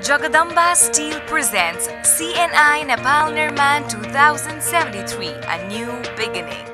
Jagadamba Steel presents CNI Nepal Nirman 2073, a new beginning.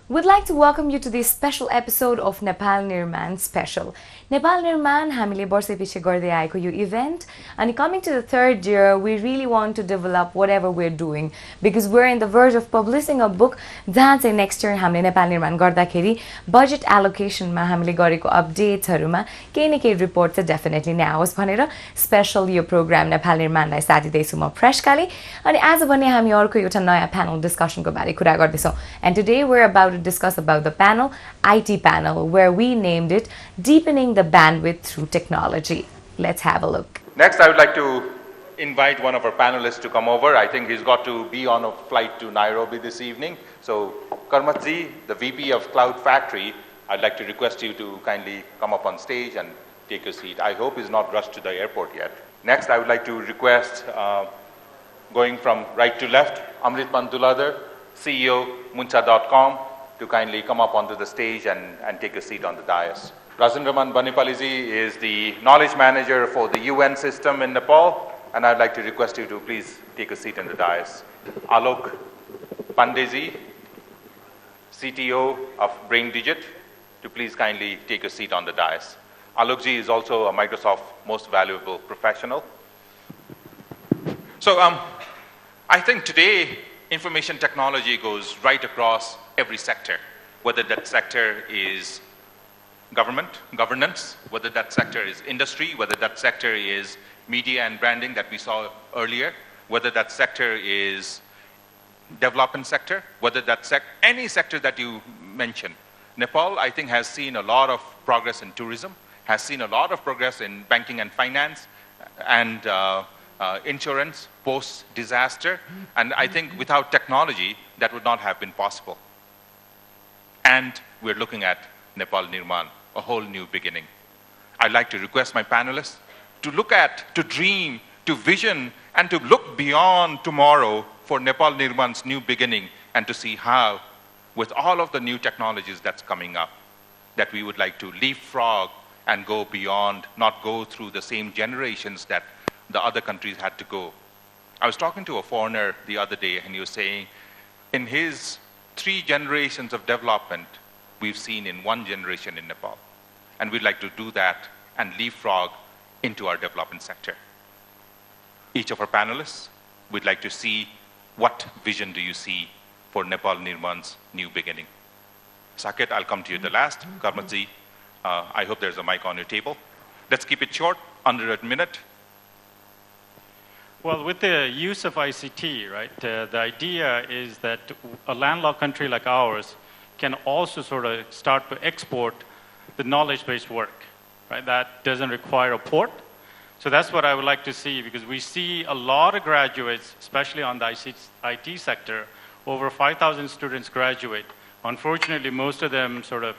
We'd like to welcome you to this special episode of Nepal Nirman Special. Nepal Nirman हामीले वर्षैपछि गर्दै आएको यो event, and coming to the third year, we really want to develop whatever we're doing because we're in the verge of publishing a book जहाँ चाहिँ next year हामीले नेपाल निर्माण गर्दाखेरि budget allocation मा हामीले गरेको अपडेट्सहरुमा केही न केही रिपोर्ट चाहिँ डेफिनेटली नै आओस् भनेर स्पेशल यो प्रोग्राम नेपाल निर्माणलाई साथी दैछु म फ्रेशकाले अनि आज भने हामी अर्को एउटा नयाँ प्यानल डिस्कसनको बारे कुरा गर्दै छौं and today we're about to discuss about the panel IT panel where we named it Deepening the Bandwidth Through Technology. Let's have a look. Next, I would like to invite one of our panelists to come over. I think he's got to be on a flight to Nairobi this evening. So, Karmatji, the VP of Cloud Factory, I'd like to request you to kindly come up on stage and take a seat. I hope he's not rushed to the airport yet. Next, I would like to request, going from right to left, Amrit Manduladar, CEO, Muncha.com, to kindly come up onto the stage and take a seat on the dais. Razendraman Banipaliji is the knowledge manager for the UN system in Nepal, and I'd like to request you to please take a seat in the dais. Alok Pandeyji, CTO of Brain Digit, to please kindly take a seat on the dais. Alokji is also a Microsoft Most Valuable Professional. So I think today information technology goes right across every sector, whether that sector is governance, whether that sector is industry, whether that sector is media and branding that we saw earlier, whether that sector is development sector, whether that any sector that you mention. Nepal, I think, has seen a lot of progress in tourism, has seen a lot of progress in banking and finance, and insurance, post-disaster, and I think without technology, that would not have been possible. And we're looking at Nepal Nirman, a whole new beginning. I'd like to request my panelists to look at, to dream, to vision, and to look beyond tomorrow for Nepal Nirman's new beginning and to see how, with all of the new technologies that's coming up, that we would like to leapfrog and go beyond, not go through the same generations that the other countries had to go. I was talking to a foreigner the other day, and he was saying, in his 3 generations of development, we've seen in 1 generation in Nepal. And we'd like to do that and leapfrog into our development sector. Each of our panelists, we'd like to see what vision do you see for Nepal Nirman's new beginning. Saket, I'll come to you the last. Karmatji, I hope there's a mic on your table. Let's keep it short, under a minute. Well, with the use of ICT, right, the idea is that a landlocked country like ours can also sort of start to export the knowledge-based work, right? That doesn't require a port. So that's what I would like to see, because we see a lot of graduates, especially on the IT sector, over 5,000 students graduate. Unfortunately, most of them sort of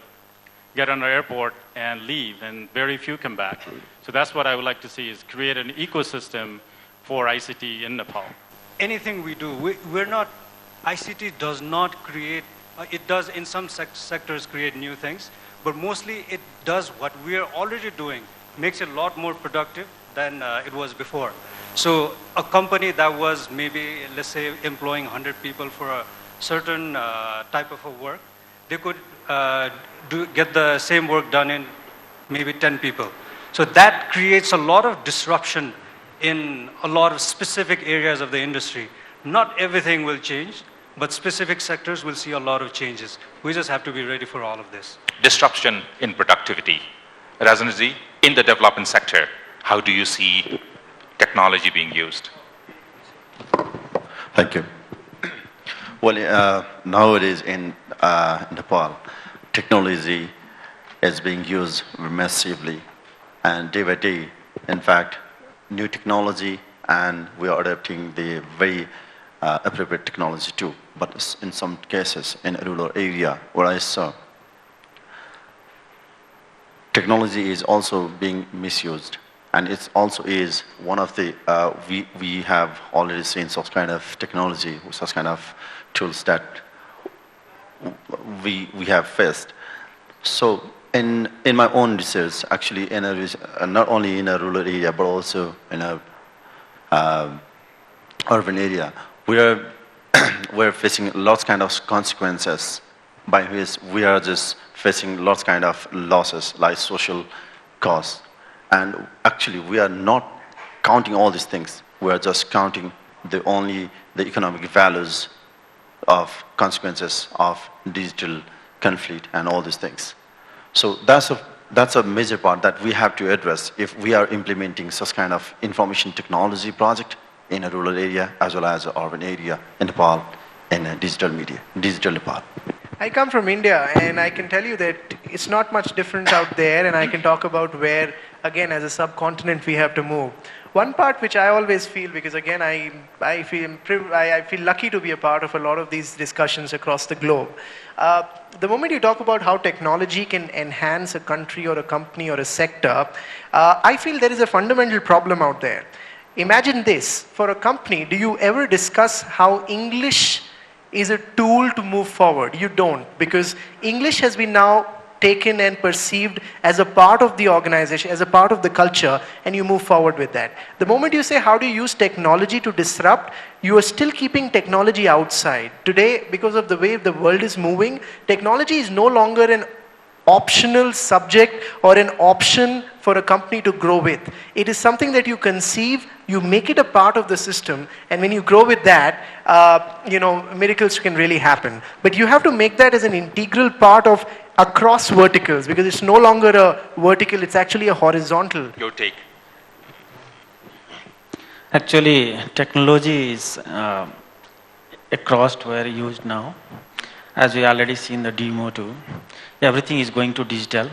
get on the airport and leave, and very few come back. So that's what I would like to see, is create an ecosystem for ICT in Nepal. Anything we do, we're not, ICT does not create, it does in some sectors create new things, but mostly it does what we are already doing, makes it a lot more productive than it was before. So a company that was maybe, let's say, employing 100 people for a certain type of a work, they could get the same work done in maybe 10 people. So that creates a lot of disruption in a lot of specific areas of the industry. Not everything will change, but specific sectors will see a lot of changes. We just have to be ready for all of this. Disruption in productivity. Razendraji, in the development sector, how do you see technology being used? Thank you. Well, nowadays in Nepal, technology is being used massively, and day by day, in fact, new technology, and we are adapting the very appropriate technology too. But in some cases, in a rural area where I saw, technology is also being misused. and it also is one of the, we have already seen such kind of technology, such kind of tools that we have faced. So in my own research, actually, not only in a rural area, but also in a urban area, we're facing lots kind of consequences by which we are just facing lots kind of losses, like social costs. And actually, we are not counting all these things. We are just counting only the economic values of consequences of digital conflict and all these things. So that's a major part that we have to address if we are implementing such kind of information technology project in a rural area as well as an urban area in Nepal, in a digital media, digital Nepal. I come from India, and I can tell you that it's not much different out there, and I can talk about where, again, as a subcontinent, we have to move. One part which I always feel, because again, I feel lucky to be a part of a lot of these discussions across the globe. The moment you talk about how technology can enhance a country or a company or a sector, I feel there is a fundamental problem out there. Imagine this, for a company, do you ever discuss how English is a tool to move forward? You don't, because English has been now taken and perceived as a part of the organization, as a part of the culture, and you move forward with that. The moment you say, how do you use technology to disrupt, you are still keeping technology outside. Today, because of the way the world is moving, technology is no longer an optional subject or an option for a company to grow with. It is something that you conceive, you make it a part of the system, and when you grow with that, miracles can really happen. But you have to make that as an integral part of across verticals, because it's no longer a vertical, it's actually a horizontal. Your take. Actually, technology is across where used now. As we already seen the demo too, everything is going to digital,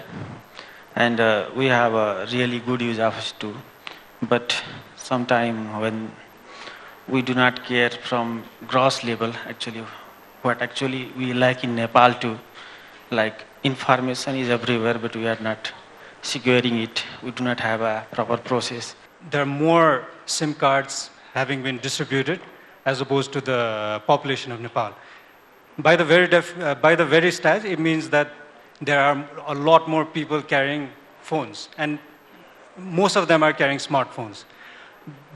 and we have a really good use of it too. But sometimes when we do not care from gross level, actually, what actually we like in Nepal too, like information is everywhere, but we are not securing it. We do not have a proper process. There are more SIM cards having been distributed as opposed to the population of Nepal. By the very stats, it means that there are a lot more people carrying phones, and most of them are carrying smartphones.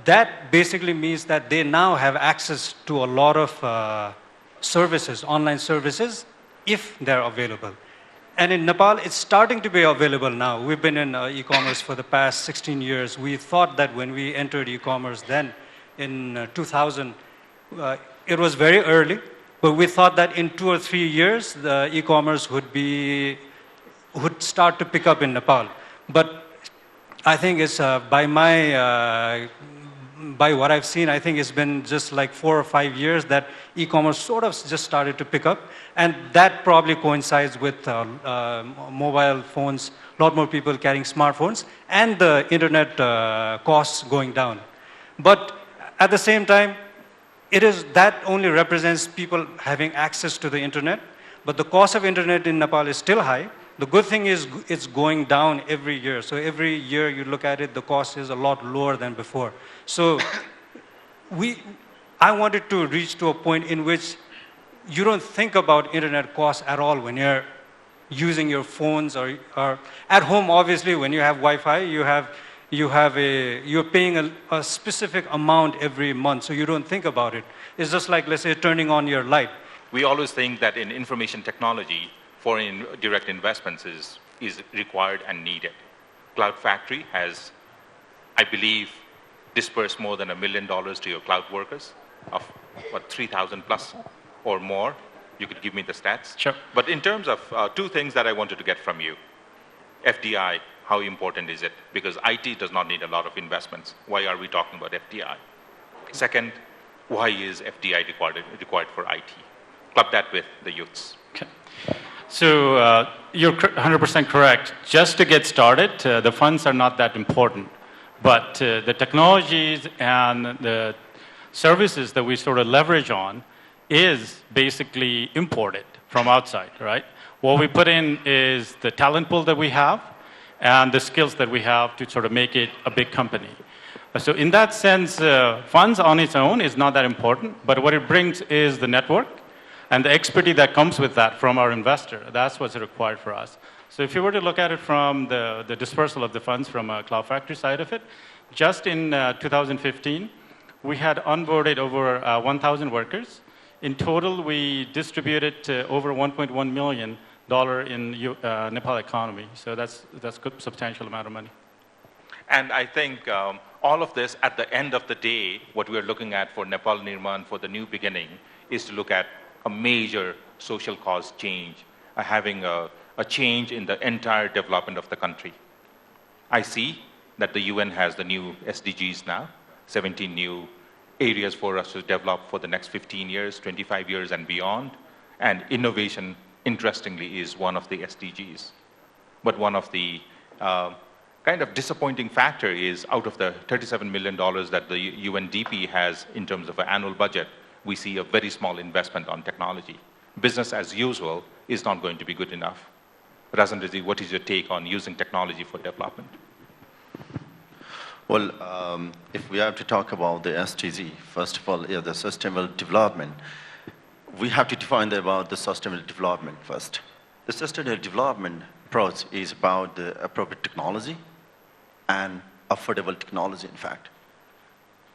That basically means that they now have access to a lot of services, online services, if they're available. And in Nepal, it's starting to be available now. We've been in e-commerce for the past 16 years. We thought that when we entered e-commerce then, in 2000, it was very early. But we thought that in 2 or 3 years, the e-commerce would start to pick up in Nepal. But I think it's by what I've seen, I think it's been just like 4 or 5 years that e-commerce sort of just started to pick up, and that probably coincides with mobile phones, a lot more people carrying smartphones, and the internet costs going down. But at the same time, that only represents people having access to the internet, but the cost of internet in Nepal is still high. The good thing is it's going down every year. So every year you look at it, the cost is a lot lower than before. So I wanted to reach to a point in which you don't think about internet costs at all when you're using your phones or at home. Obviously, when you have Wi-Fi, you're paying a specific amount every month, so you don't think about it. It's just like, let's say, turning on your light. We always think that in information technology, foreign direct investments is required and needed. Cloud Factory has, I believe, dispersed more than $1 million to your cloud workers of, 3,000 plus or more. You could give me the stats. Sure. But in terms of two things that I wanted to get from you. FDI, how important is it? Because IT does not need a lot of investments. Why are we talking about FDI? Second, why is FDI required for IT? Club that with the youths. Okay. So you're 100% correct. Just to get started, the funds are not that important. But the technologies and the services that we sort of leverage on is basically imported from outside, right? What we put in is the talent pool that we have and the skills that we have to sort of make it a big company. So in that sense, funds on its own is not that important, but what it brings is the network and the expertise that comes with that from our investor. That's what's required for us. So if you were to look at it from the dispersal of the funds from a Cloud Factory side of it, just in 2015, we had onboarded over 1,000 workers. In total, we distributed over $1.1 million in Nepal economy. So that's a good substantial amount of money. And I think all of this, at the end of the day, what we are looking at for Nepal Nirman, for the new beginning, is to look at a major social cause change, having a change in the entire development of the country. I see that the UN has the new SDGs now, 17 new areas for us to develop for the next 15 years, 25 years and beyond. And innovation, interestingly, is one of the SDGs. But one of the kind of disappointing factor is out of the $37 million that the UNDP has in terms of an annual budget, we see a very small investment on technology. Business as usual is not going to be good enough. Razandraji, what is your take on using technology for development? Well, if we have to talk about the SDG, first of all, the sustainable development, we have to define about the sustainable development first. The sustainable development approach is about the appropriate technology and affordable technology, in fact.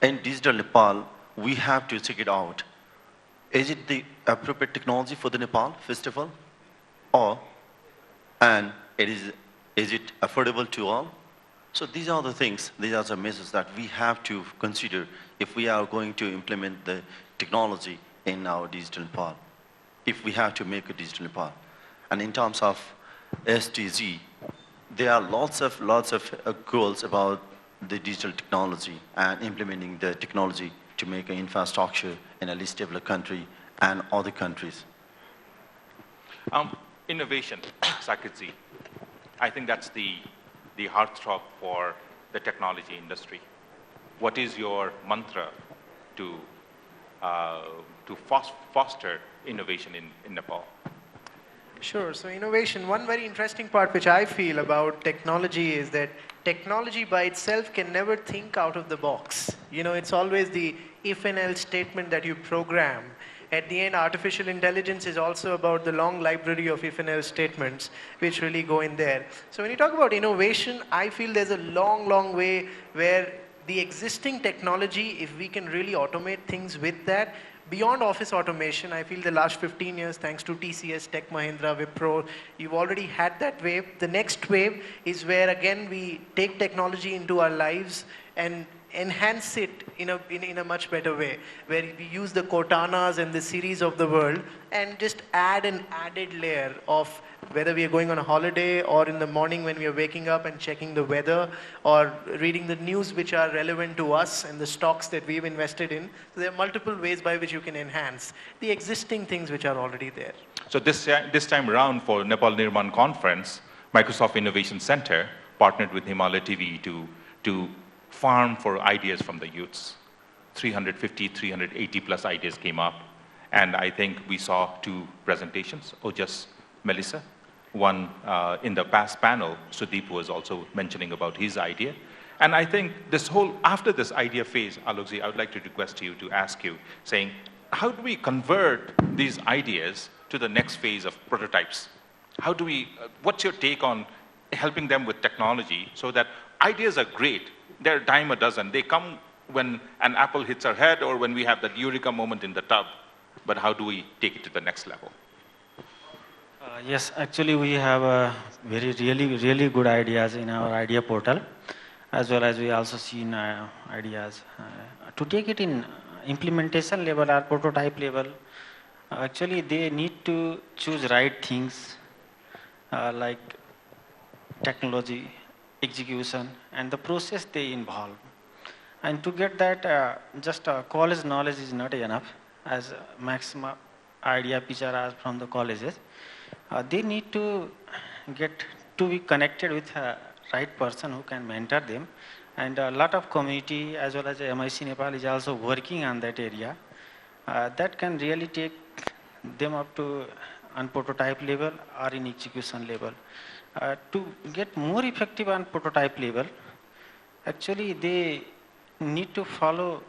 In digital Nepal, we have to check it out. Is it the appropriate technology for the Nepal, first of all? And is it affordable to all? So these are the things, these are the measures that we have to consider if we are going to implement the technology in our digital Nepal, if we have to make a digital Nepal. And in terms of SDG, there are lots of goals about the digital technology and implementing the technology to make an infrastructure in a least developed country and other countries. Innovation, Sakitji. I think that's the heartthrob for the technology industry. What is your mantra to foster innovation in Nepal? Sure. So innovation, one very interesting part which I feel about technology is that technology by itself can never think out of the box. You know, it's always the if and else statement that you program. At the end, artificial intelligence is also about the long library of if and else statements which really go in there. So when you talk about innovation, I feel there's a long way where the existing technology, if we can really automate things with that, beyond office automation, I feel the last 15 years, thanks to TCS, Tech Mahindra, Wipro, you've already had that wave. The next wave is where, again, we take technology into our lives and enhance it in a much better way, where we use the Cortanas and the series of the world and just add an added layer of whether we are going on a holiday or in the morning when we are waking up and checking the weather or reading the news which are relevant to us and the stocks that we've invested in. So there are multiple ways by which you can enhance the existing things which are already there. So this time around for Nepal Nirman conference, Microsoft Innovation Center partnered with Himalaya TV to farm for ideas from the youths. 350, 380 plus ideas came up. And I think we saw 2 presentations, Ojas, Melissa. One in the past panel, Sudeep was also mentioning about his idea. And I think after this idea phase, Alokji, I would like to request you to ask you, saying, how do we convert these ideas to the next phase of prototypes? What's your take on helping them with technology so that ideas are great, they're a dime a dozen. They come when an apple hits our head or when we have that eureka moment in the tub. But how do we take it to the next level? Yes, actually we have really good ideas in our idea portal, as well as we also seen ideas. To take it in implementation level or prototype level, actually they need to choose right things like technology, execution, and the process they involve. And to get that, just college knowledge is not enough, as maximum idea picture are from the colleges. They need to be connected with a right person who can mentor them. And a lot of community as well as MIC Nepal is also working on that area. That can really take them up to on prototype level or in execution level. To get more effective on prototype level, actually they need to follow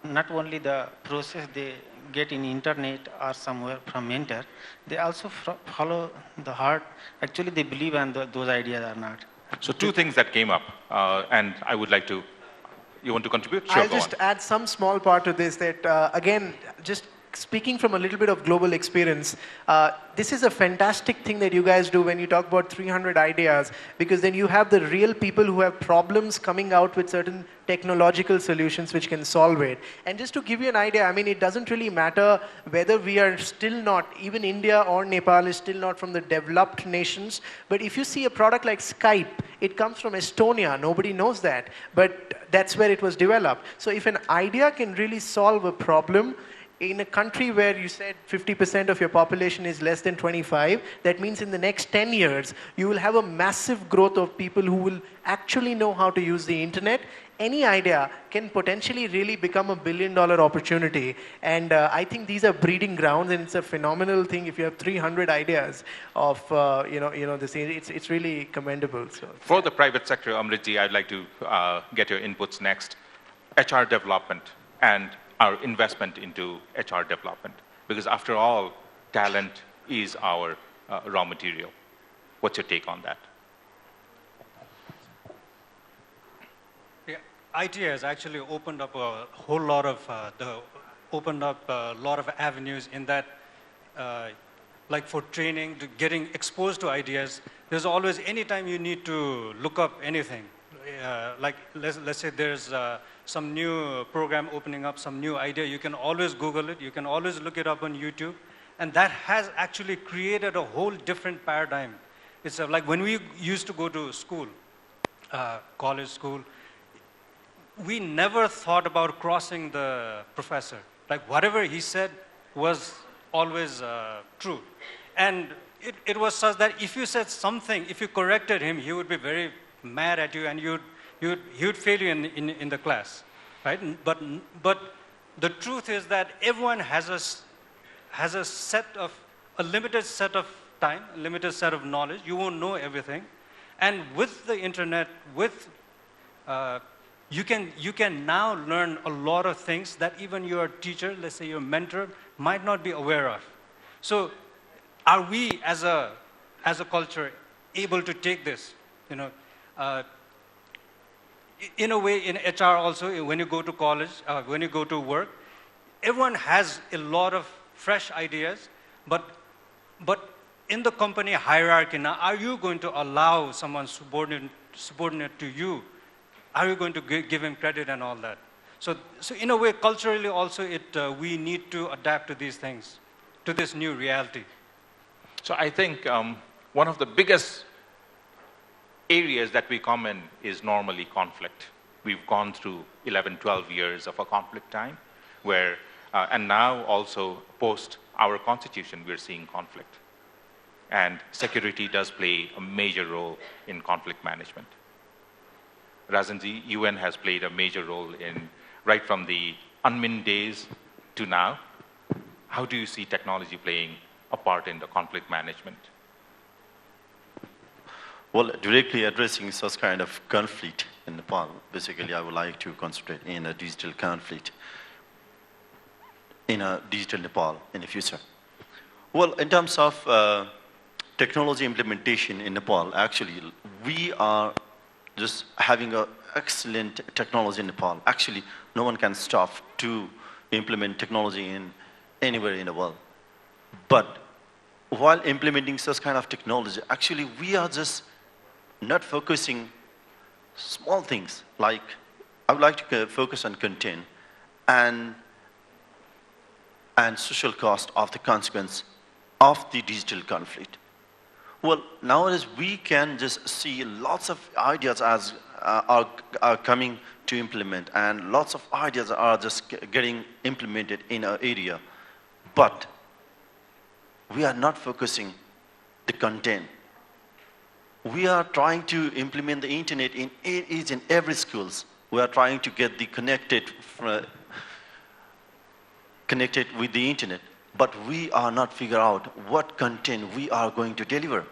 not only the process they get in internet or somewhere from mentor, they also follow the heart. Actually, they believe and those ideas are not. So two things that came up, and I would like to, you want to contribute? Sure, I'll go just on. add some small part to this that, again, just speaking from a little bit of global experience, this is a fantastic thing that you guys do when you talk about 300 ideas, because then you have the real people who have problems coming out with certain technological solutions which can solve it. And just to give you an idea, I mean, it doesn't really matter whether we are still not, even India or Nepal is still not from the developed nations, but if you see a product like Skype, it comes from Estonia, nobody knows that, but that's where it was developed. So if an idea can really solve a problem, in a country where you said 50% of your population is less than 25, that means in the next 10 years, you will have a massive growth of people who will actually know how to use the internet. Any idea can potentially really become a billion-dollar opportunity. And I think these are breeding grounds, and it's a phenomenal thing if you have 300 ideas of, this. It's really commendable. So, For the private sector, Amritji, I'd like to get your inputs next. HR development and our investment into HR development. Because after all, talent is our raw material. What's your take on that? Yeah, IT has actually opened up a whole lot of avenues in that, like for training, to getting exposed to ideas. There's always, anytime you need to look up anything, like let's say there's some new program opening up, some new idea, you can always Google it, you can always look it up on YouTube, and that has actually created a whole different paradigm. It's like when we used to go to school, college school, we never thought about crossing the professor. Like whatever he said was always true. And it was such that if you said something, if you corrected him, he would be very mad at you and he would fail you in the class, right? But the truth is that everyone has a limited set of time, a limited set of knowledge. You won't know everything. And with the internet, you can now learn a lot of things that even your teacher, let's say your mentor, might not be aware of. So are we as a culture able to take this? In a way, in HR also, when you go to college, when you go to work, everyone has a lot of fresh ideas, but in the company hierarchy now, are you going to allow someone subordinate to you? Are you going to give him credit and all that? So in a way, culturally also, we need to adapt to these things, to this new reality. So I think one of the biggest areas that we come in is normally conflict. We've gone through 11, 12 years of a conflict time where, and now also post our constitution, we're seeing conflict. And security does play a major role in conflict management. Razanji, UN has played a major role in, right from the UNMIN days to now. How do you see technology playing a part in the conflict management? Well, directly addressing such kind of conflict in Nepal, basically I would like to concentrate in a digital conflict, in a digital Nepal in the future. Well, in terms of technology implementation in Nepal, actually, we are just having an excellent technology in Nepal. Actually, no one can stop to implement technology in anywhere in the world. But while implementing such kind of technology, actually, we are just not focusing small things. Like, I would like to focus on content and social cost of the consequence of the digital conflict. Well, nowadays we can just see lots of ideas as are coming to implement, and lots of ideas are just getting implemented in our area. But we are not focusing the content. We are trying to implement the internet in each and every schools. We are trying to get the connected with the internet. but we are not figure out what content we are going to deliver.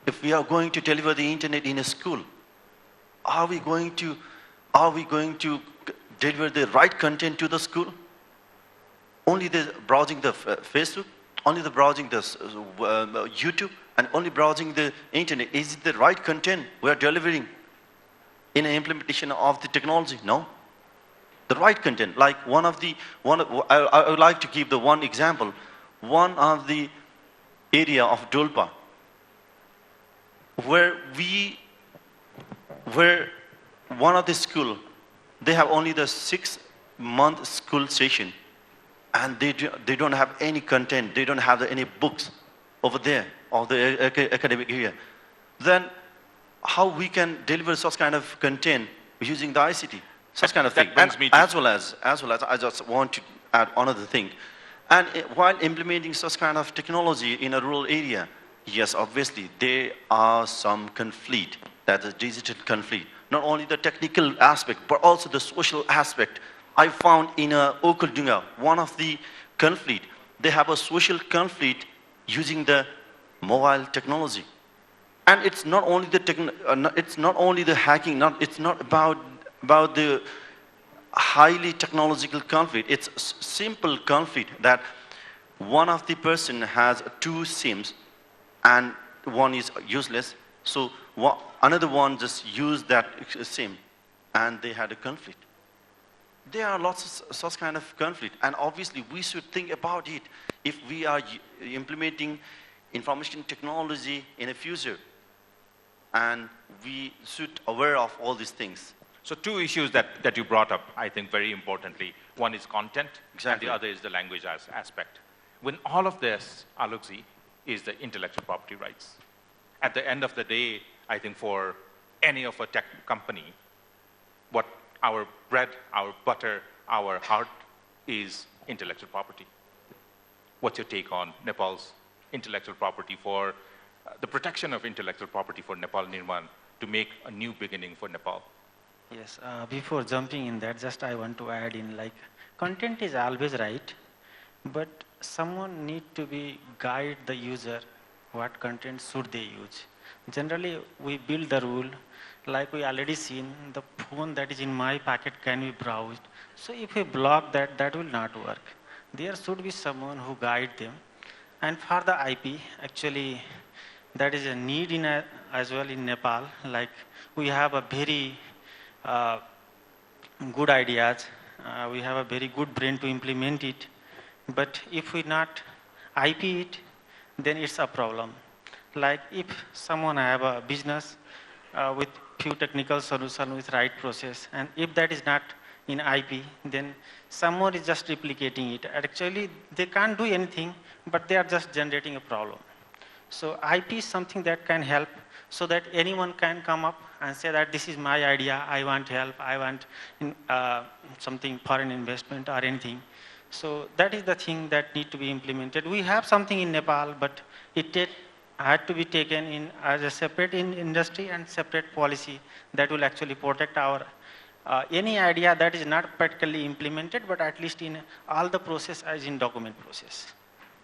If we are going to deliver the internet in a school, are we going to deliver the right content to the school? Only the browsing the Facebook, only the browsing the YouTube, and only browsing the internet. Is it the right content we are delivering in an implementation of the technology? No. The right content, like I would like to give the one example. One of the area of Dolpa, where one of the school, they have only the 6-month school session, and they don't have any content, they don't have any books over there of the academic area. Then how we can deliver such kind of content using the ICT, such kind of thing. That brings me to as well as I just want to add another thing. And while implementing such kind of technology in a rural area, yes, obviously there are some conflict, that is digital conflict. Not only the technical aspect, but also the social aspect. I found in Okaldunga, one of the conflict, they have a social conflict using the mobile technology. And it's not only the hacking, it's not about the highly technological conflict. It's simple conflict that one of the person has 2 SIMs and one is useless. So another one just used that SIM and they had a conflict. There are lots of such kind of conflict, and obviously we should think about it if we are implementing information technology in the future, and we should aware of all these things. So 2 issues that you brought up, I think very importantly. One is content, Exactly. and the other is the language aspect. When all of this, Alokji, is the intellectual property rights. At the end of the day, I think for any of a tech company, what our bread, our butter, our heart is intellectual property. What's your take on Nepal's intellectual property for the protection of intellectual property for Nepal Nirman to make a new beginning for Nepal? Yes, before jumping in that, just I want to add in, like, content is always right, but someone need to be guide the user what content should they use. Generally, we build the rule, like we already seen, the phone that is in my packet can be browsed. So if we block that, that will not work. There should be someone who guide them. And for the IP, actually, that is a need in as well in Nepal. Like, we have a very good ideas. We have a very good brain to implement it. But if we not IP it, then it's a problem. Like, if someone have a business with few technical solution with right process, and if that is not in IP, then someone is just replicating it. Actually, they can't do anything, but they are just generating a problem. So IP is something that can help, so that anyone can come up and say that this is my idea, I want help, I want something foreign investment or anything. So that is the thing that need to be implemented. We have something in Nepal, but it had to be taken in as a separate industry and separate policy that will actually protect our any idea that is not practically implemented, but at least in all the process as in document process.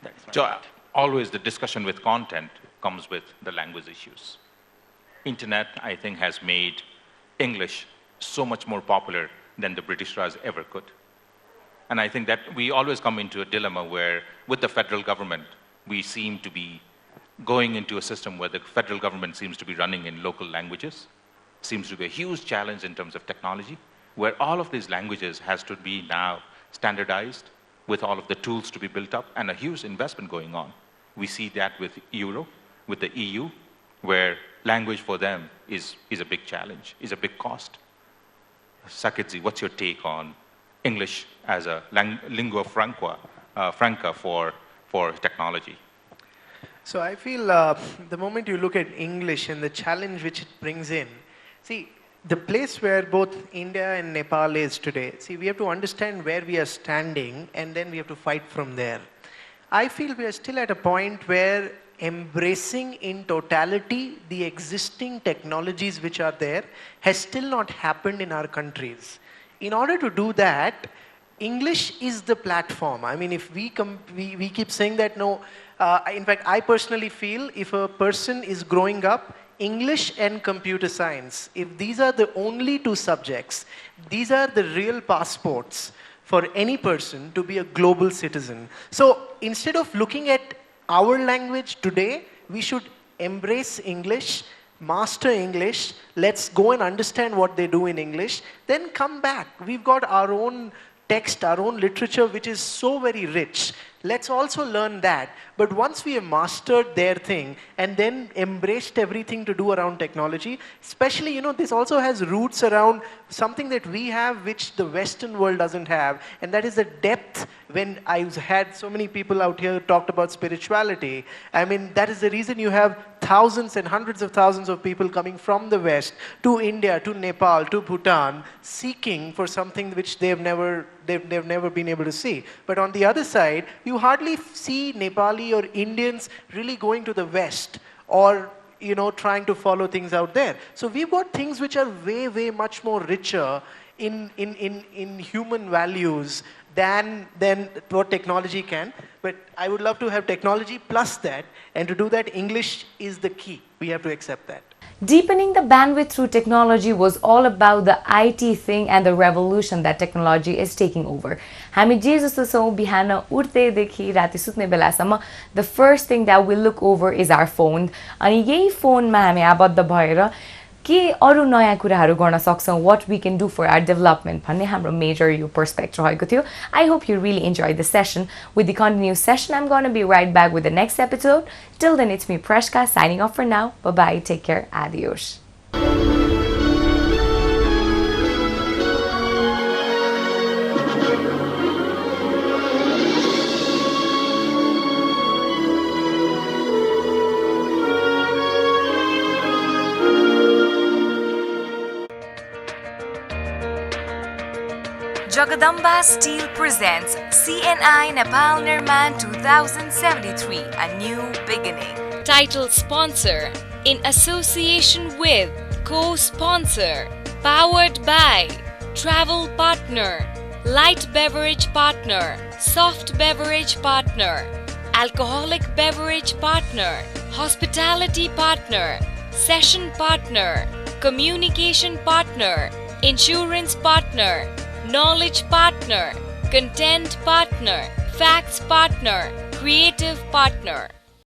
That is my point. Always the discussion with content comes with the language issues. Internet, I think, has made English so much more popular than the British Raj ever could. And I think that we always come into a dilemma where, with the federal government, we seem to be going into a system where the federal government seems to be running in local languages, seems to be a huge challenge in terms of technology, where all of these languages has to be now standardized with all of the tools to be built up and a huge investment going on. We see that with Europe, with the EU, where language for them is a big challenge, is a big cost. Saketji, what's your take on English as a lingua franca for technology? So I feel the moment you look at English and the challenge which it brings in, see, the place where both India and Nepal is today, see, we have to understand where we are standing and then we have to fight from there. I feel we are still at a point where embracing in totality the existing technologies which are there has still not happened in our countries. In order to do that, English is the platform. I mean, if we keep saying that, no, in fact, I personally feel if a person is growing up, English and computer science, if these are the only two subjects, these are the real passports for any person to be a global citizen. So instead of looking at our language today, we should embrace English, master English, let's go and understand what they do in English, then come back. We've got our own text, our own literature, which is so very rich. Let's also learn that. But once we have mastered their thing and then embraced everything to do around technology, especially, you know, this also has roots around something that we have which the Western world doesn't have, and that is the depth. When I've had so many people out here talked about spirituality, I mean, that is the reason you have thousands and hundreds of thousands of people coming from the West to India, to Nepal, to Bhutan, seeking for something which they've never been able to see. But on the other side, you hardly see Nepali or Indians really going to the West or, you know, trying to follow things out there. So we've got things which are way much more richer in human values than what technology can. But I would love to have technology plus that, and to do that, English is the key. We have to accept that. Deepening the bandwidth through technology was all about the IT thing and the revolution that technology is taking over. हामी जे जस्तो छौं बिहान उठ्दैदेखि राति सुत्ने बेलासम्म the first thing that we look over is our phone. अनि यही फोनमा हामी आबद्ध भएर के अरु नयाँ कुराहरु गर्न सक्छौं, what we can do for our development भन्ने हाम्रो major यो perspective रहेको थियो. I hope you really enjoyed the session. With the continuous session, I'm going to be right back with the next episode. Till then, it's me Prashka signing off for now. Bye bye, take care, adios. Jagadamba Steel presents CNI Nepal Nirman 2073, a new beginning. Title sponsor in association with co-sponsor, powered by travel partner, light beverage partner, soft beverage partner, alcoholic beverage partner, hospitality partner, session partner, communication partner, insurance partner, knowledge partner, content partner, facts partner, creative partner.